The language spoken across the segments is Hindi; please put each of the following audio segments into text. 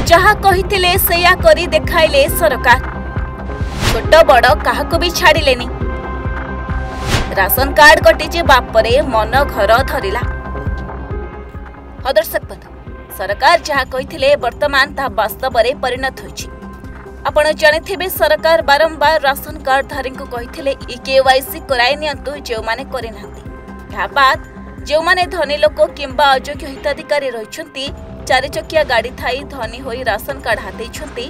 जहा कहिथिले सेया करी देखाइले सरकार। छोट बड़ काहाको भी छाड़िलेनी। राशन कार्ड कटि जेबा परे मन घर धरिला। दर्शक बंधु, सरकार जहा कहिथिले वर्तमान ता वास्तव में परिणत होइछि। आपण जानिथिबे सरकार बारंबार राशन कार्ड धारी को कहिथिले केवाईसी कराई नियंतु जो माने करि नांती। या बाद जो माने धनी लोक किंबा अयोग्य हिताधिकारी रहिछंती, चारि चकिया गाड़ी थाई धनी होई राशन कार्ड हातेइछंती,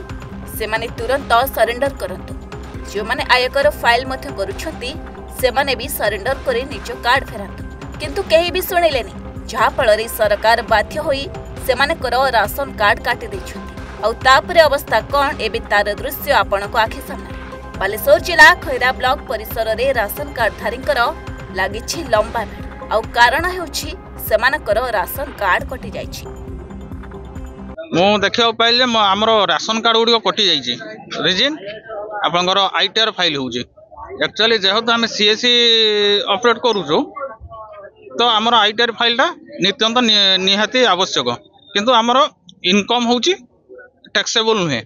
से माने तुरंत सरेंडर करंतु। जो माने आयकर फाइल मध्य करूछंती, से माने भी सरेंडर करे निज कार्ड फेरांतु। किंतु केही भी सुनिलेनी, जहा फଳରେ सरकार बाध्य होई से माने करो राशन कार्ड काटी दैछंती। और तापरे अवस्था कौन एबे तार दृश्य आपण को आखि सामने। बालेश्वर जिला खैरा ब्लॉक परिसर रे राशन कार्ड धारींकर लागिछि लंबा भीड़। और कारण हेउछि सेमानकर राशन कार्ड कटि जाइछि। मु देखियो पाइले हमरो राशन कार्ड गुडी कटि जाइछि। रीजन आपनकर आईटीआर फाइल होउछि। एक्चुअली जेहेतु हम सीएससी ऑपरेट करूछु, तो हमर आईटीआर फाइलटा नित्यंत निहाती आवश्यक। किंतु हमर इनकम होउछि टैक्सेबल नुहे।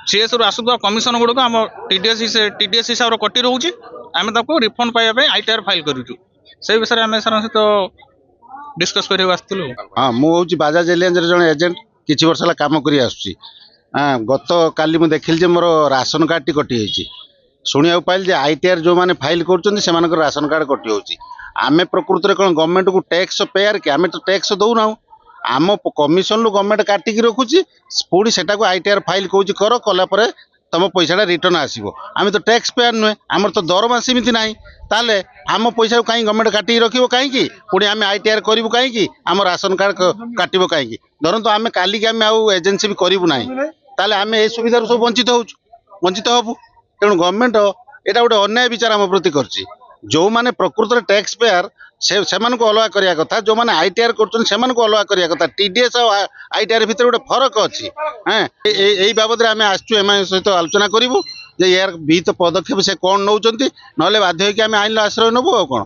सीएस रु आसुवा कमिशन गुडक हम टीडीएस हिसाब रे कटि रहउछि। आमे ताको रिफंड पाइबा पे आईटीआर फाइल करूछु। से विषय आमे सर सहित डिस्कस करियो आस्तलु। हां, मु होउछि बाजाज एलियंस रे जण एजेंट किछि वर्ष ला काम करि आसुछि। हां, गत काली मु देखिल जे मोर राशन कार्ड टी कटि होइछि। सुनिया पाइल जे आईटीआर जो माने फाइल करछन से मानकर राशन कार्ड कटि होउछि। आमे प्रकृति रे कोन गवर्नमेंट को टैक्स पेयर के आमे तो टैक्स दउ ना। आम कमिशन रु गवर्नमेंट काटिकी रखुची, पुणी सेटा को आईटीआर फाइल कहूँ कर कला परे तुम पैसा रिटर्न आसो। आम तो टैक्स पेयर नुहे, आमर तो दरमा सेमती ना। ताले आम पैसा कहीं गवर्नमेंट काटिकी रखिबो कहीं, पुणी आम आईटीआर करूँ कहीं, आम राशन कार्ड काटबो कहीं। धरतु आम कालिक आम आउ एजेंसी भी करूँ ना, ताले आम ए सुविधा सब वंचित हबू। तेणु गवर्नमेंट एटा गोटे अन्याय विचार आम प्रति करछि। जो माने प्रकृत रे टैक्स पेयर से को अलगा करिया कथा, जो माने आईटीआर करछन से को अलगा करिया कथा। टीडीएस और आईटीआर भितर गोटे फरक अछि। हां, एई बाबद रे आमे आछू एम सहित आलोचना करिवु जे यार विहित पदक्षेप से कोन नउचंती, नले बाध्य होई कि आमे आइन आश्रय नबो। आ कोन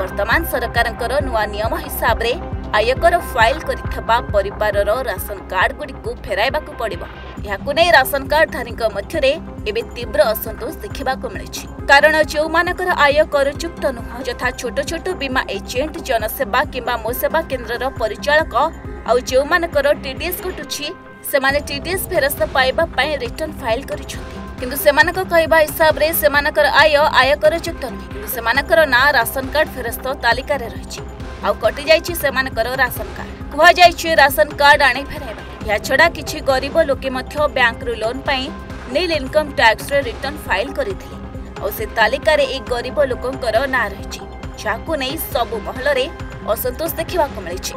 वर्तमान सरकारंकर नुआ नियम हिसाब रे आयकर फाइल करिथबा परिवारर राशन कार्ड गुडी को फेराइबा को पड़िबो। याकु नै राशन कार्ड धारीक मध्य रे एबे तीव्र असंतोष देखिबा को मिलिछि। कारण जो मानकर आय करयुक्त नुह, यथा छोट छोट बीमा एजेंट, जनसेवा किंबा मोसेवा केन्द्रर परिचालक और जो मानकर टीडीएस कटुछि, से माने टीडीएस फेरस्त पाइबा पय रिटर्न फाइल करिछथि। किंतु सेमानक कहबा हिसाब रे सेमानकर आय करयुक्त नुह, किंतु सेमानकर ना राशन कार्ड फेरस्त तालिका रे रहिछि। आउ कटि जाइछि सेमानकर राशन कार्ड। कुहा जाइछि राशन कार्ड आनी फेराइबा। या छड़ा किछि गरीब लोके मध्य बैंक रु लोन पई नील इनकम टैक्स रे रिटर्न फाइल करिथिले। और से तालिका रे एक गरीब लोकंकर ना रहिछि, जाकु नै सब महल रे असंतोष देखिबा को मिलिछि।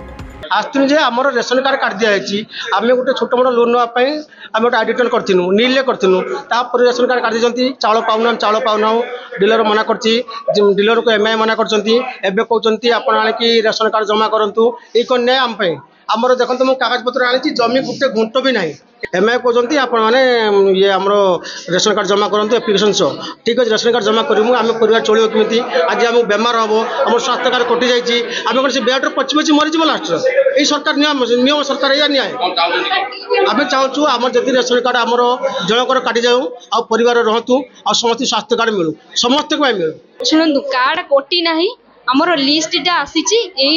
आस्तु जे हमर रेशन कार्ड काट दिया है। आम गोटे छोट मोट लोन नापी आम गोटे आडिटल करूँ, नील करूँ। तापर रेशन कार्ड काट दी चाउल पाऊना डीलर मना कर डीलर को एमआई मना कर कहते आप रेशन कार्ड जमा करूँ। ये कौन न्याय आम आमर देखते मुझे कागज पत्र आनी जमी गोटे घुंट भी ना। एमआई कहते आपने ये आम रेशन कार्ड जमा करूँ एप्लिकेशन सो ठीक अच्छे रेशन कार्ड जमा करूँ। आम परिवार चलो कमी आज आम बेमार हम आम स्वास्थ्य कार्ड कटि जाइए आम कौन से बेड्रे पची पची मरीज लास्ट ये सरकार नियम सरकार या न्याय आम चाहूँ आम जब रेशन कार्ड आमर जनकर काटि जाऊँ आ परिवार रहतु आ समस्त स्वास्थ्य कार्ड मिलू समस्त मिलू। शुणु कार्ड कटि ना आमर लिस्टा आसी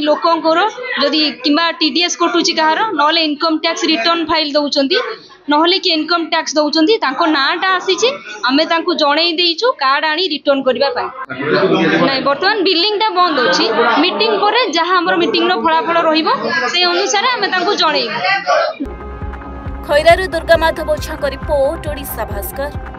लोकंर जदि किंबा टीडीएस कटुची कहार ना इनकम टैक्स रिटर्न फाइल दौरान ना कि इनकम टैक्स दौरान नाटा आसी आम जन देचु कार्ड आनी रिटर्न करने ना। बर्तमान बिलिंगटा बंद अच्छी मीटिंग पर जहाँ आम मीटिंग फलाफल रही अनुसार आम जन। खैरारू दुर्गा माधव ओझा रिपोर्ट, ओडिशा भास्कर।